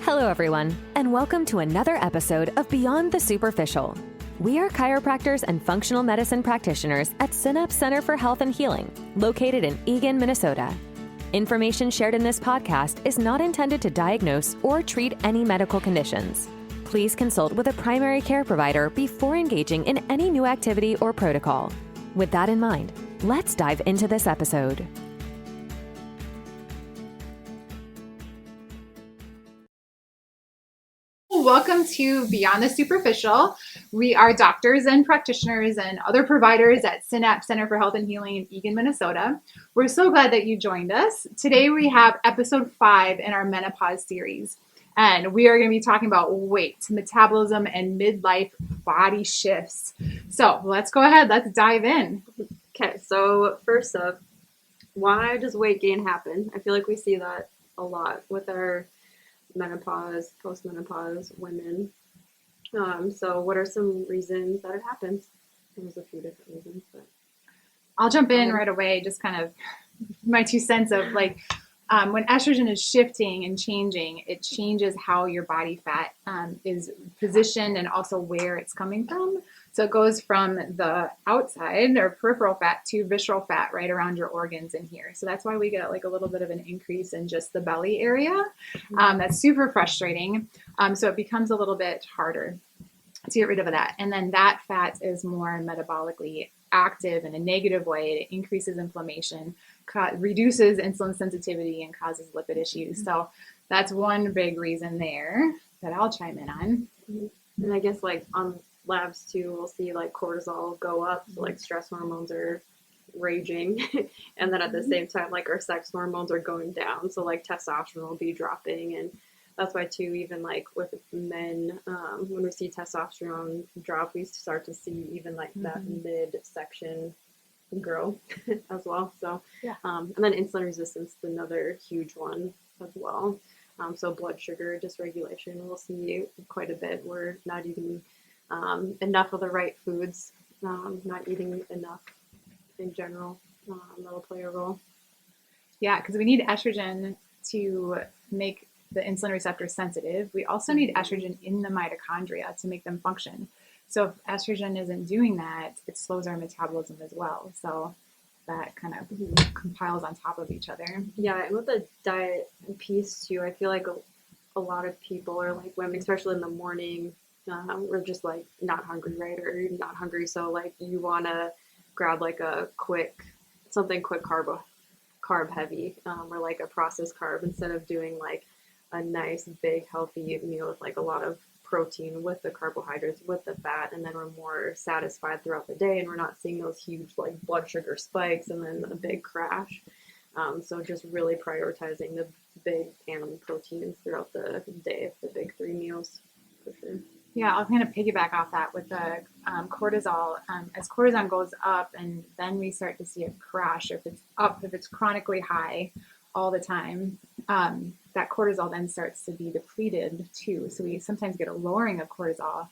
Hello, everyone, and welcome to another episode of Beyond the Superficial. We are chiropractors and functional medicine practitioners at Synapse Center for Health and Healing, located in Eagan, Minnesota. Information shared in this podcast is not intended to diagnose or treat any medical conditions. Please consult with a primary care provider before engaging in any new activity or protocol. With that in mind, let's dive into this episode. Welcome to Beyond the Superficial. We are doctors and practitioners and other providers at Synapse Center for Health and Healing in Eagan, Minnesota. We're so glad that you joined us. Today we have episode 5 in our menopause series, and we are going to be talking about weight, metabolism, and midlife body shifts. So let's go ahead. Let's dive in. Okay, so first up, why does weight gain happen? I feel like we see that a lot with our menopause, postmenopause women. So what are some reasons that it happens? There's a few different reasons, but I'll jump in right away, just kind of my 2 cents of like, when estrogen is shifting and changing, it changes how your body fat is positioned and also where it's coming from. So it goes from the outside or peripheral fat to visceral fat right around your organs in here. So that's why we get like a little bit of an increase in just the belly area. That's super frustrating. So it becomes a little bit harder to get rid of that. And then that fat is more metabolically active in a negative way. It increases inflammation, reduces insulin sensitivity, and causes lipid issues. So that's one big reason there that I'll chime in on. And I guess like on labs too, we'll see like cortisol go up, so like stress hormones are raging, and then at the same time like our sex hormones are going down, so like testosterone will be dropping. And that's why too, even like with men, when we see testosterone drop, we start to see even like that midsection grow as well. So yeah. And then insulin resistance is another huge one as well. So blood sugar dysregulation, we'll see quite a bit. We're not eating enough of the right foods, not eating enough in general. That'll play a role. Yeah, because we need estrogen to make the insulin receptor sensitive. We also need estrogen in the mitochondria to make them function. So if estrogen isn't doing that, it slows our metabolism as well. So that kind of compiles on top of each other. Yeah, and with the diet piece too, I feel like a lot of people are like women, especially in the morning, we're just like not hungry, right? Or you're not hungry, so like you want to grab like a something quick carb heavy, or like a processed carb, instead of doing like a nice big healthy meal with like a lot of protein with the carbohydrates, with the fat, and then we're more satisfied throughout the day, and we're not seeing those huge like blood sugar spikes and then a big crash. So just really prioritizing the big animal proteins throughout the day, the big 3 meals for sure. Yeah, I'll kind of piggyback off that with the cortisol. As cortisol goes up, and then we start to see it crash. If it's up, if it's chronically high all the time, that cortisol then starts to be depleted too. So we sometimes get a lowering of cortisol,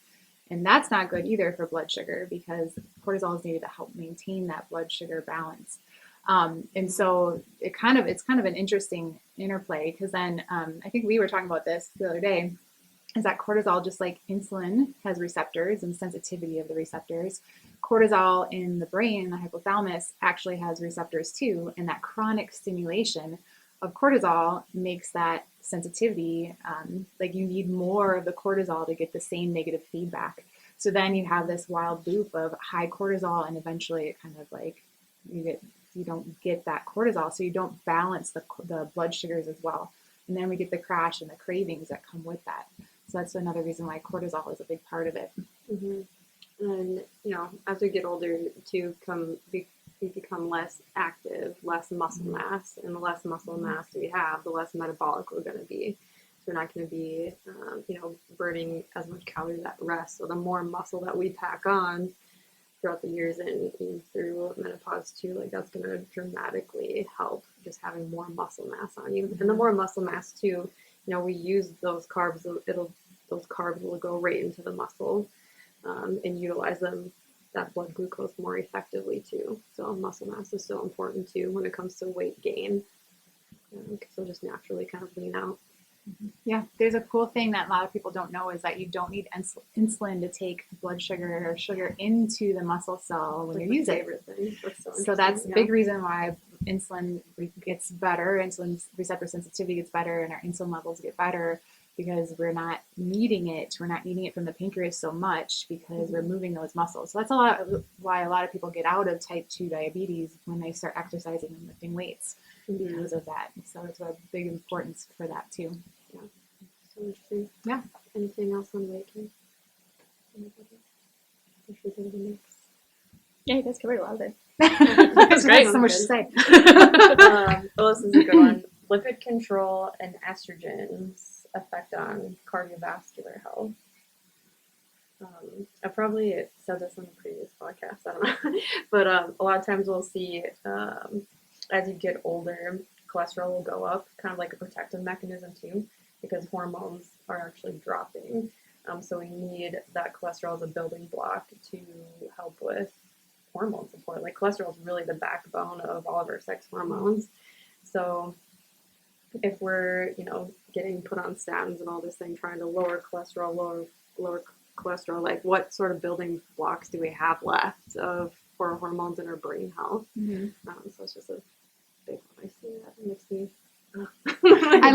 and that's not good either for blood sugar, because cortisol is needed to help maintain that blood sugar balance. And so it's kind of an interesting interplay, because then I think we were talking about this the other day, is that cortisol, just like insulin has receptors and sensitivity of the receptors, cortisol in the brain, the hypothalamus, actually has receptors too. And that chronic stimulation of cortisol makes that sensitivity, like you need more of the cortisol to get the same negative feedback. So then you have this wild loop of high cortisol, and eventually it kind of like you don't get that cortisol, so you don't balance the blood sugars as well. And then we get the crash and the cravings that come with that. So that's another reason why cortisol is a big part of it. Mm-hmm. And, as we get older too, we become less active, less muscle mass, and the less muscle mass we have, the less metabolic we're going to be. So we're not going to be, burning as much calories at rest. So the more muscle that we pack on throughout the years and through menopause too, like that's going to dramatically help just having more muscle mass on you. And the more muscle mass too, we use those carbs, those carbs will go right into the muscle, and utilize that blood glucose more effectively too. So muscle mass is so important too when it comes to weight gain, because it'll just naturally kind of lean out. Yeah, there's a cool thing that a lot of people don't know is that you don't need insulin to take blood sugar or sugar into the muscle cell when Like you're my using favorite thing. That's so So that's a interesting. big reason why insulin gets better, insulin receptor sensitivity gets better, and our insulin levels get better because we're not needing it. We're not needing it from the pancreas so much because we're moving those muscles. So that's a lot why a lot of people get out of type 2 diabetes when they start exercising and lifting weights because of that. So it's a big importance for that too. Yeah. So interesting. Yeah. Anything else on waking? Anybody? Or should we go to the next? Yeah, you guys covered a lot of it. That's great. So much to say. Well, this is a good one. Lipid control and estrogens effect on cardiovascular health. I probably said this on the previous podcast, I don't know. But a lot of times we'll see as you get older, cholesterol will go up, kind of like a protective mechanism too, because hormones are actually dropping. So we need that cholesterol as a building block to help with hormone support. Like cholesterol is really the backbone of all of our sex hormones. So if we're, getting put on statins and all this thing, trying to lower cholesterol, like what sort of building blocks do we have left for hormones in our brain health? So it's just a big one. I see that. It makes me. I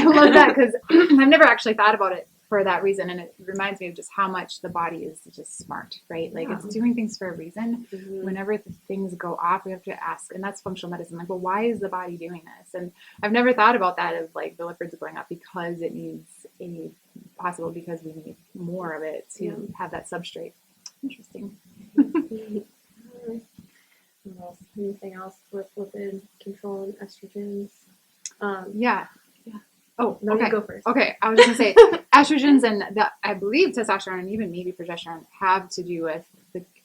love that because I've never actually thought about it for that reason, and it reminds me of just how much the body is just smart, right? Like it's doing things for a reason. Whenever things go off, we have to ask, and that's functional medicine. Like, well, why is the body doing this? And I've never thought about that of like the lipids going up because it needs because we need more of it to have that substrate. Interesting. What else? Anything else with lipid control and estrogens? Yeah. Oh, no, okay. You go first. Okay, I was going to say estrogens and I believe testosterone and even maybe progesterone have to do with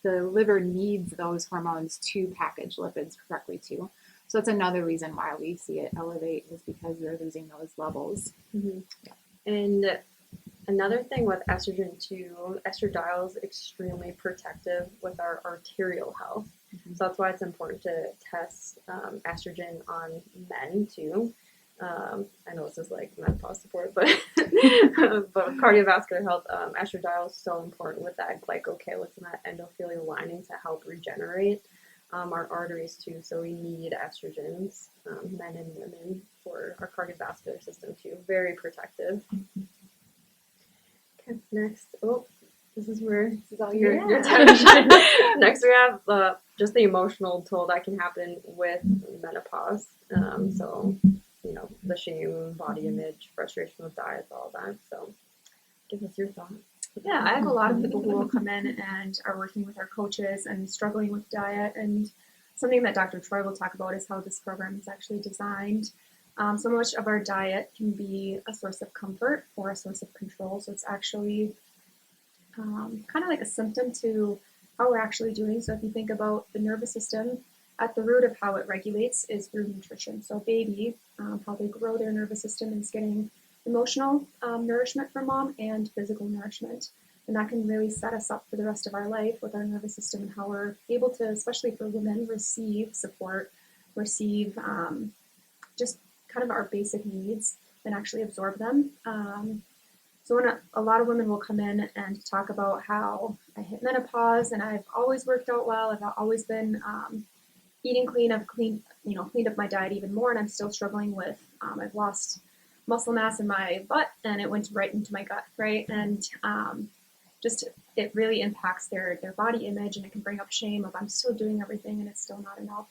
the liver needs those hormones to package lipids correctly too. So that's another reason why we see it elevate is because we're losing those levels. Yeah. And another thing with estrogen too, estradiol is extremely protective with our arterial health. So that's why it's important to test estrogen on men too. I know this is like menopause support, but but with cardiovascular health, estradiol is so important with that glycocalyx and that endothelial lining to help regenerate our arteries too. So we need estrogens, men and women, for our cardiovascular system too. Very protective. Okay, next. Oh, this is all your attention. Next, we have just the emotional toll that can happen with menopause. So, the shame, body image, frustration with diets, all that. So, give us your thoughts. Yeah, I have a lot of people who will come in and are working with our coaches and struggling with diet. And something that Dr. Troy will talk about is how this program is actually designed. So much of our diet can be a source of comfort or a source of control. So it's actually kind of like a symptom to how we're actually doing. So if you think about the nervous system, at the root of how it regulates is through nutrition. So baby, how they grow their nervous system is getting emotional nourishment from mom and physical nourishment. And that can really set us up for the rest of our life with our nervous system and how we're able to, especially for women, receive support, receive just kind of our basic needs and actually absorb them. So when a lot of women will come in and talk about how I hit menopause and I've always worked out well, I've always been eating clean, I've cleaned up my diet even more, and I'm still struggling with, I've lost muscle mass in my butt and it went right into my gut, right? And just it really impacts their body image, and it can bring up shame of I'm still doing everything and it's still not enough.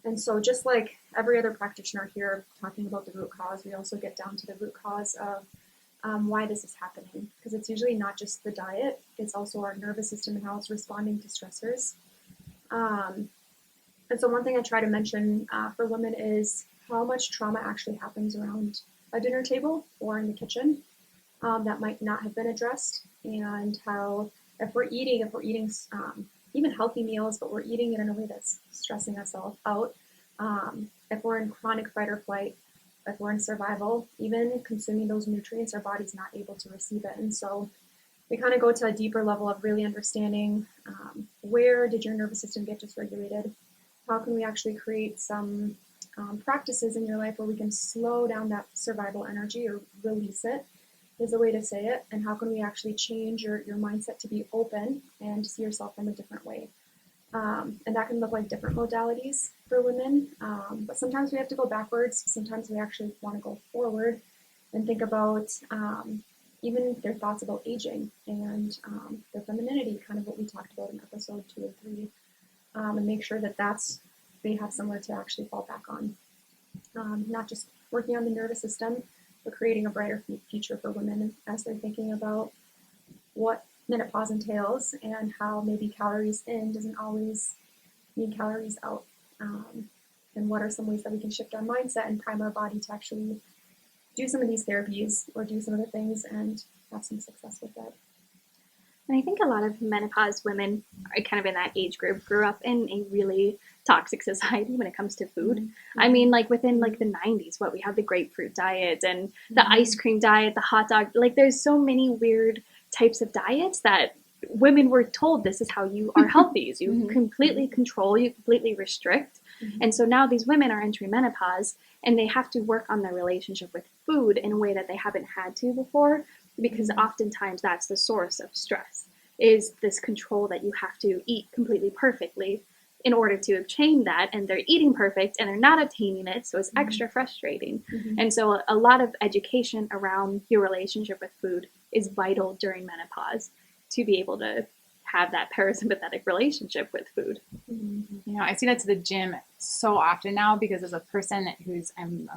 And so just like every other practitioner here talking about the root cause, we also get down to the root cause of why this is happening, because it's usually not just the diet, it's also our nervous system and how it's responding to stressors. And so one thing I try to mention for women is how much trauma actually happens around a dinner table or in the kitchen that might not have been addressed, and how if we're eating even healthy meals, but we're eating it in a way that's stressing us all out, if we're in chronic fight or flight, if we're in survival, even consuming those nutrients, our body's not able to receive it. And so we kind of go to a deeper level of really understanding where did your nervous system get dysregulated? How can we actually create some practices in your life where we can slow down that survival energy or release it is a way to say it. And how can we actually change your mindset to be open and see yourself in a different way? And that can look like different modalities for women. But sometimes we have to go backwards. Sometimes we actually want to go forward and think about even their thoughts about aging and their femininity, kind of what we talked about in episode 2 and 3, and make sure that they have somewhere to actually fall back on. Not just working on the nervous system, but creating a brighter future for women as they're thinking about what menopause entails and how maybe calories in doesn't always mean calories out. And what are some ways that we can shift our mindset and prime our body to actually do some of these therapies or do some of the things and have some success with it. And I think a lot of menopause women are kind of in that age group, grew up in a really toxic society when it comes to food. Mm-hmm. I mean, like within like the 90s, we have the grapefruit diet and the ice cream diet, the hot dog, like there's so many weird types of diets that women were told this is how you are healthy. You completely control, you completely restrict. And so now these women are entering menopause and they have to work on their relationship with food in a way that they haven't had to before, because oftentimes that's the source of stress, is this control that you have to eat completely perfectly in order to obtain that, and they're eating perfect and they're not obtaining it, so it's extra frustrating. And so a lot of education around your relationship with food is vital during menopause to be able to have that parasympathetic relationship with food. You know, I see that to the gym so often now because as a person I'm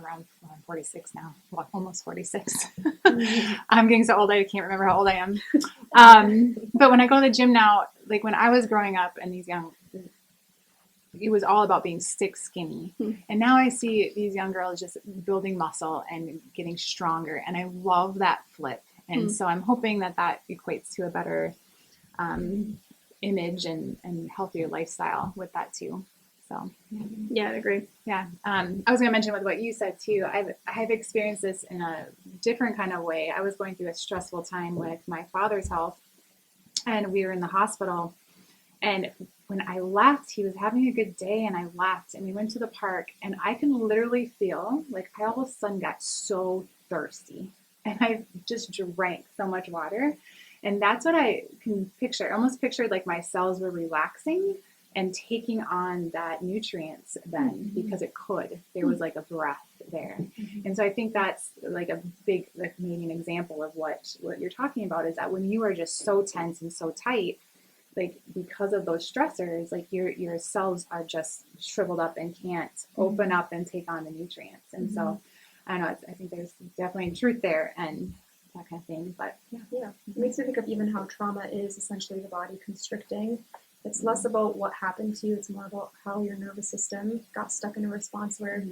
46 now, well, almost 46. I'm getting so old I can't remember how old I am. But when I go to the gym now, like when I was growing up and it was all about being stick skinny. And now I see these young girls just building muscle and getting stronger. And I love that flip. And so I'm hoping that equates to a better image and healthier lifestyle with that too. So yeah, I agree. Yeah. I was going to mention with what you said too. I've experienced this in a different kind of way. I was going through a stressful time with my father's health, and we were in the hospital. And when I left, he was having a good day, and I left, and we went to the park, and I can literally feel like I all of a sudden got so thirsty, and I just drank so much water. And that's what I can picture. I almost pictured like my cells were relaxing and taking on that nutrients then because it could. There was like a breath there. And so I think that's like a big, like maybe an example of what you're talking about, is that when you are just so tense and so tight, like because of those stressors, like your cells are just shriveled up and can't open up and take on the nutrients. And so I don't know, I think there's definitely truth there and that kind of thing. But yeah. It makes me think of even how trauma is essentially the body constricting. It's less about what happened to you. It's more about how your nervous system got stuck in a response where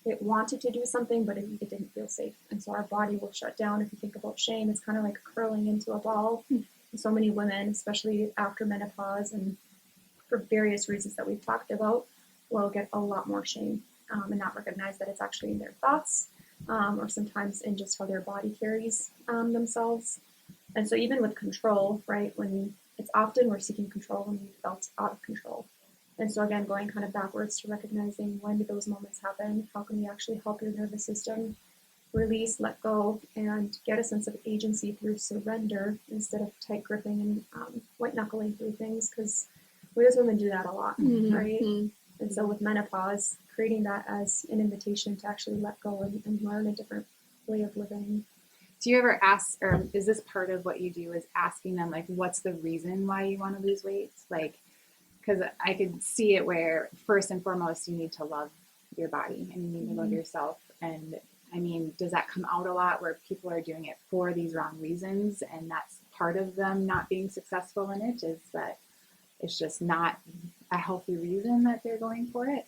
it wanted to do something, but it didn't feel safe. And so our body will shut down. If you think about shame, it's kind of like curling into a ball. And so many women, especially after menopause and for various reasons that we've talked about, will get a lot more shame and not recognize that it's actually in their thoughts or sometimes in just how their body carries themselves. And so even with control, right, when it's often we're seeking control when we felt out of control. And so again, going kind of backwards to recognizing when did those moments happen? How can we actually help your nervous system release, let go, and get a sense of agency through surrender instead of tight gripping and white knuckling through things, because we as women do that a lot, right? And so with menopause, creating that as an invitation to actually let go and learn a different way of living. Do you ever ask, or is this part of what you do, is asking them, like, what's the reason why you want to lose weight? Like, because I could see it where, first and foremost, you need to love your body and you need to love yourself. And, I mean, does that come out a lot where people are doing it for these wrong reasons, and that's part of them not being successful in it, is that it's just not a healthy reason that they're going for it?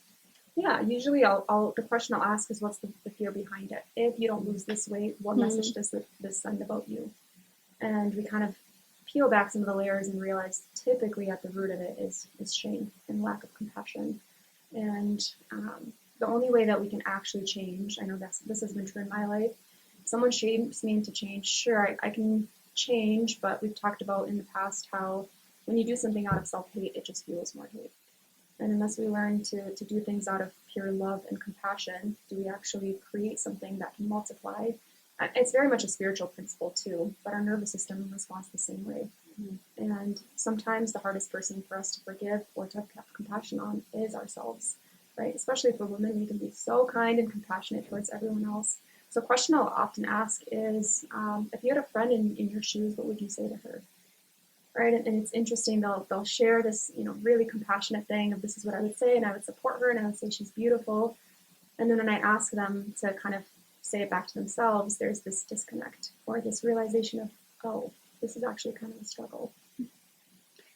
Yeah, usually the question I'll ask is, what's the fear behind it? If you don't lose this weight, what message does this send about you? And we kind of peel back some of the layers and realize typically at the root of it is shame and lack of compassion. And the only way that we can actually change, I know this has been true in my life, if someone shames me into change, sure, I can change, but we've talked about in the past how when you do something out of self-hate, it just fuels more hate. And unless we learn to do things out of pure love and compassion, do we actually create something that can multiply? It's very much a spiritual principle too, but our nervous system responds the same way. And sometimes the hardest person for us to forgive or to have compassion on is ourselves, right? Especially for women, we can be so kind and compassionate towards everyone else. So a question I'll often ask is, if you had a friend in your shoes, what would you say to her? Right, and it's interesting. They'll share this, really compassionate thing of this is what I would say, and I would support her, and I would say she's beautiful. And then when I ask them to kind of say it back to themselves, there's this disconnect or this realization of, oh, this is actually kind of a struggle.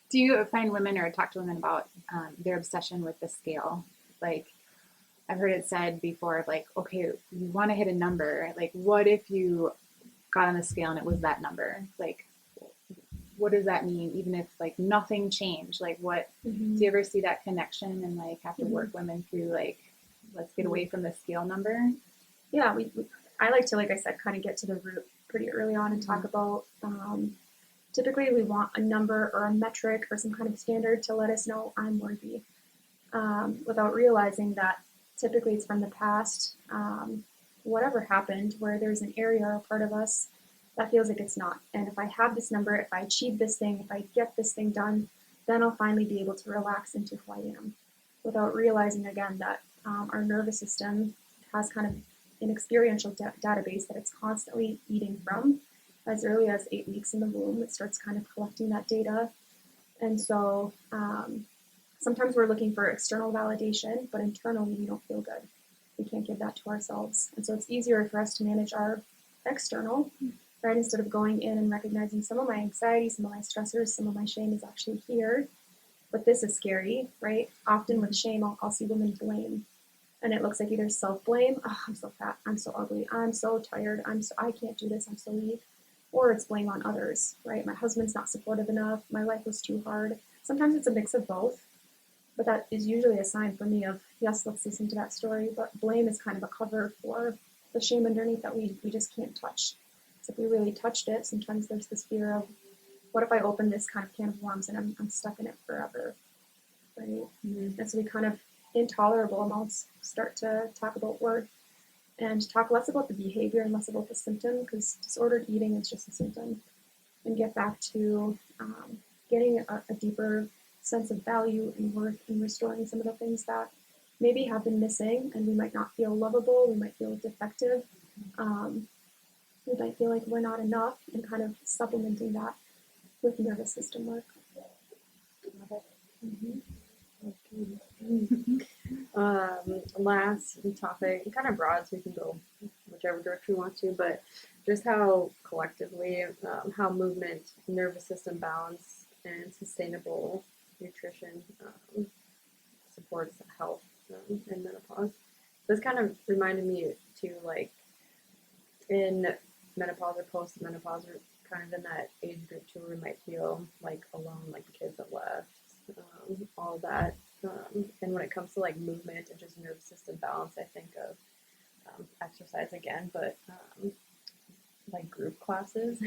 Do you find women or talk to women about their obsession with the scale? Like, I've heard it said before, like, okay, you want to hit a number. Like, what if you got on the scale and it was that number? Like, what does that mean? Even if like nothing changed, like what, do you ever see that connection and like have to work women through like, let's get away from the scale number? Yeah, I like to, like I said, kind of get to the root pretty early on and talk about, typically we want a number or a metric or some kind of standard to let us know I'm worthy, without realizing that typically it's from the past, whatever happened, where there's an area or a part of us that feels like it's not. And if I have this number, if I achieve this thing, if I get this thing done, then I'll finally be able to relax into who I am, without realizing again that our nervous system has kind of an experiential database that it's constantly eating from. As early as 8 weeks in the womb, it starts kind of collecting that data. And so sometimes we're looking for external validation, but internally we don't feel good. We can't give that to ourselves. And so it's easier for us to manage our external, right? Instead of going in and recognizing some of my anxiety, some of my stressors, some of my shame is actually here. But this is scary, right? Often with shame, I'll see women blame. And it looks like either self-blame, oh, I'm so fat, I'm so ugly, I'm so tired, I can't do this, I'm so weak. Or it's blame on others, right? My husband's not supportive enough, my life was too hard. Sometimes it's a mix of both, but that is usually a sign for me of, yes, let's listen to that story, but blame is kind of a cover for the shame underneath that we just can't touch. So if we really touched it, sometimes there's this fear of, what if I open this kind of can of worms and I'm stuck in it forever, right? And so we kind of, intolerable amounts, start to talk about worth and talk less about the behavior and less about the symptom, because disordered eating is just a symptom, and get back to getting a deeper sense of value and worth and restoring some of the things that maybe have been missing, and we might not feel lovable, we might feel defective, we might feel like we're not enough, and kind of supplementing that with nervous system work. Last topic, kind of broad, so we can go whichever direction we want to, but just how collectively, how movement, nervous system balance, and sustainable nutrition supports health in menopause. This kind of reminded me too, like in menopause or post-menopause, we're kind of in that age group too, where we might feel like alone, like the kids that left, all that. And when it comes to like movement and just nervous system balance, I think of exercise again, but like group classes,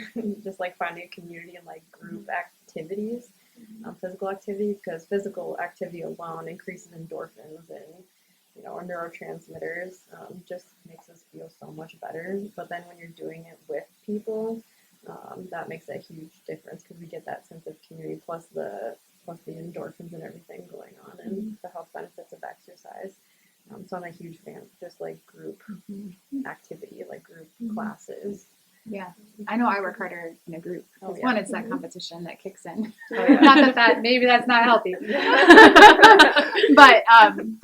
just like finding a community and like group activities, physical activities, because physical activity alone increases endorphins and our neurotransmitters, just makes us feel so much better. But then when you're doing it with people, that makes a huge difference, because we get that sense of community plus the endorphins and everything going on, and the health benefits of exercise. So I'm a huge fan of just like group activity, like group classes. Yeah, I know I work harder in a group. Because one, it's that competition that kicks in. Oh, yeah. Not that maybe that's not healthy, but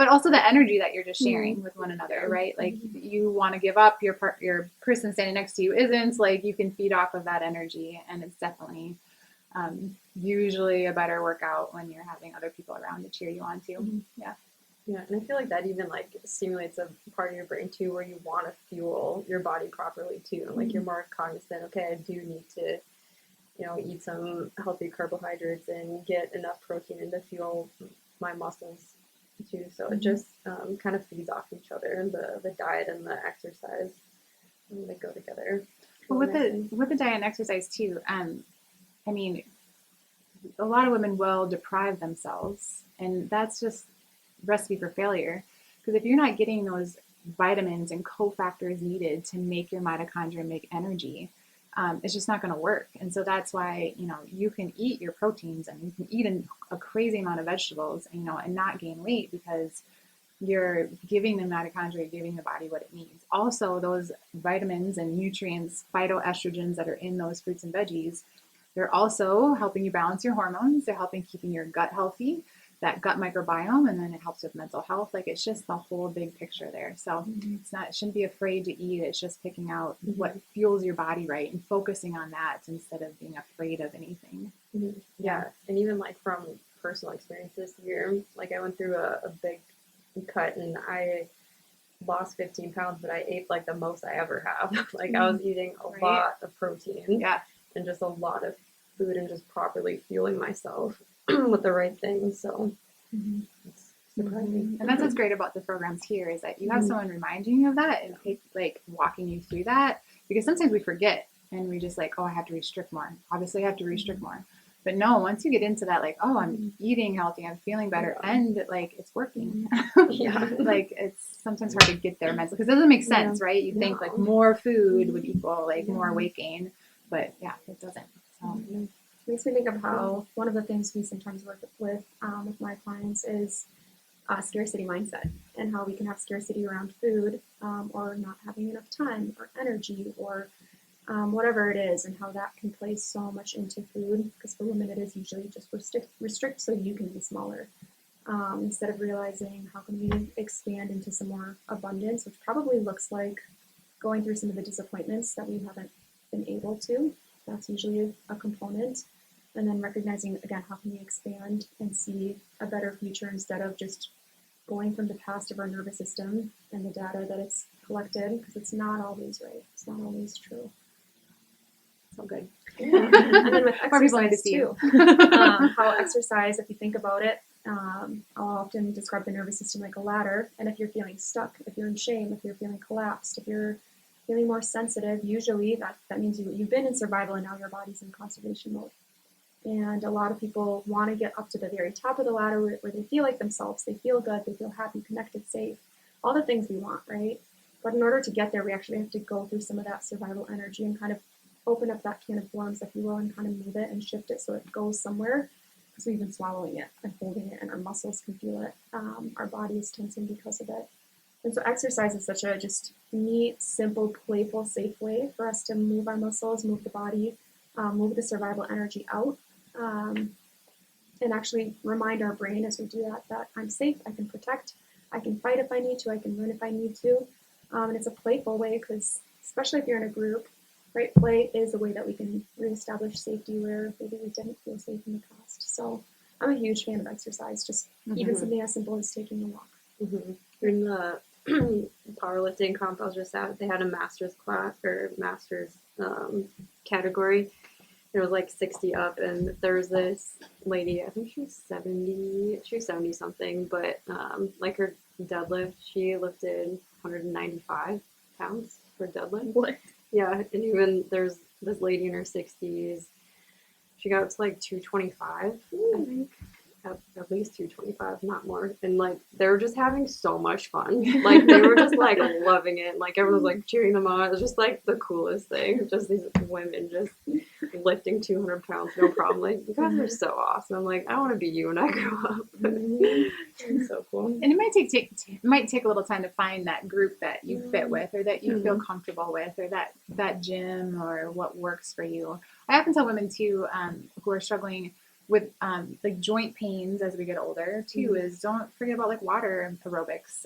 also the energy that you're just sharing with one another, right? Like you want to give up, your person standing next to you isn't. Like you can feed off of that energy, and it's definitely usually a better workout when you're having other people around to cheer you on too. Yeah, and I feel like that even like stimulates a part of your brain too, where you want to fuel your body properly too, and like you're more cognizant. Okay, I do need to, eat some healthy carbohydrates and get enough protein in to fuel my muscles too. So it just kind of feeds off each other, and the diet and the exercise, they go together. Well, with the diet and exercise too, I mean, a lot of women will deprive themselves, and that's just recipe for failure. Because if you're not getting those vitamins and cofactors needed to make your mitochondria make energy, it's just not going to work. And so that's why, you can eat your proteins and you can eat a crazy amount of vegetables, and not gain weight because you're giving the mitochondria, giving the body what it needs. Also, those vitamins and nutrients, phytoestrogens that are in those fruits and veggies, they're also helping you balance your hormones. They're helping keeping your gut healthy, that gut microbiome, and then it helps with mental health. Like, it's just the whole big picture there. So it shouldn't be afraid to eat. It's just picking out what fuels your body right and focusing on that instead of being afraid of anything. Yeah. And even like from personal experience this year, like I went through a big cut and I lost 15 pounds, but I ate like the most I ever have. Like I was eating a lot of protein and just a lot of food and just properly fueling myself with the right things. So it's surprising. And that's what's great about the programs here is that you have someone reminding you of that and walking you through that, because sometimes we forget and we just like, oh, I have to restrict more. Obviously I have to restrict more. But no, once you get into that, like, oh, I'm eating healthy, I'm feeling better, and like it's working. Like it's sometimes hard to get there mentally because it doesn't make sense, right? You think like more food would equal like more weight gain, but it doesn't. So. Makes me think of how one of the things we sometimes work with my clients is scarcity mindset, and how we can have scarcity around food or not having enough time or energy or whatever it is, and how that can play so much into food, because for women it is usually just restrict so you can be smaller, instead of realizing how can we expand into some more abundance, which probably looks like going through some of the disappointments that we haven't been able to. That's usually a component. And then recognizing, again, how can we expand and see a better future instead of just going from the past of our nervous system and the data that it's collected, because it's not always right. It's not always true. So good. Yeah. And then with exercise too, how exercise, if you think about it, I'll often describe the nervous system like a ladder. And if you're feeling stuck, if you're in shame, if you're feeling collapsed, if you're feeling more sensitive, usually that means you've been in survival and now your body's in conservation mode. And a lot of people want to get up to the very top of the ladder where they feel like themselves, they feel good, they feel happy, connected, safe, all the things we want, right? But in order to get there, we actually have to go through some of that survival energy and kind of open up that can of worms, if you will, and kind of move it and shift it so it goes somewhere, because we've been swallowing it and holding it, and our muscles can feel it. Our body is tensing because of it. And so exercise is such a just neat, simple, playful, safe way for us to move our muscles, move the body, move the survival energy out, and actually remind our brain as we do that I'm safe, I can protect, I can fight if I need to, I can run if I need to. And it's a playful way, because especially if you're in a group, right, play is a way that we can reestablish safety where maybe we didn't feel safe in the past. So I'm a huge fan of exercise, just even something as simple as taking a walk. In the powerlifting comp I was just at, they had a master's class or master's category. There was like 60 up, and there was this lady, I think she was 70 something, but like her deadlift, she lifted 195 pounds for deadlift. What? Yeah, and even there's this lady in her 60s, she got up to like 225, I think. At least 225, not more. And like they were just having so much fun. Like they were just like loving it. Like everyone was like cheering them on. It was just like the coolest thing. Just these women just lifting 200 pounds, no problem. Like, you guys are so awesome. I'm like, I want to be you when I grow up. It's so cool. And it might take a little time to find that group that you fit with, or that you feel comfortable with, or that gym, or what works for you. I often tell women too, who are struggling with like joint pains as we get older too, is don't forget about like water aerobics.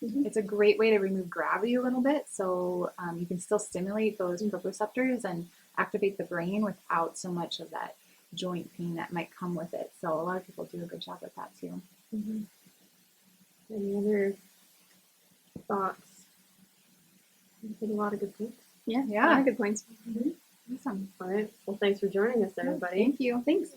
It's a great way to remove gravity a little bit, so you can still stimulate those proprioceptors and activate the brain without so much of that joint pain that might come with it. So a lot of people do a good job with that too. Any other thoughts? You did a lot of good points. Yeah, a lot of good points. Awesome. All right. Well, thanks for joining us, everybody. Thank you. Thanks.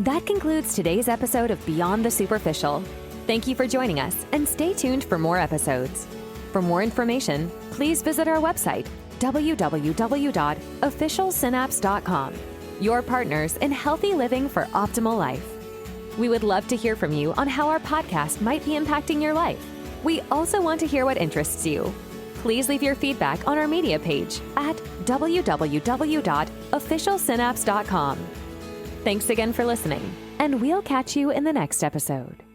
That concludes today's episode of Beyond the Superficial. Thank you for joining us, and stay tuned for more episodes. For more information, please visit our website, www.officialsynapse.com. your partners in healthy living for optimal life. We would love to hear from you on how our podcast might be impacting your life. We also want to hear what interests you. Please leave your feedback on our media page at www.officialsynapse.com. Thanks again for listening, and we'll catch you in the next episode.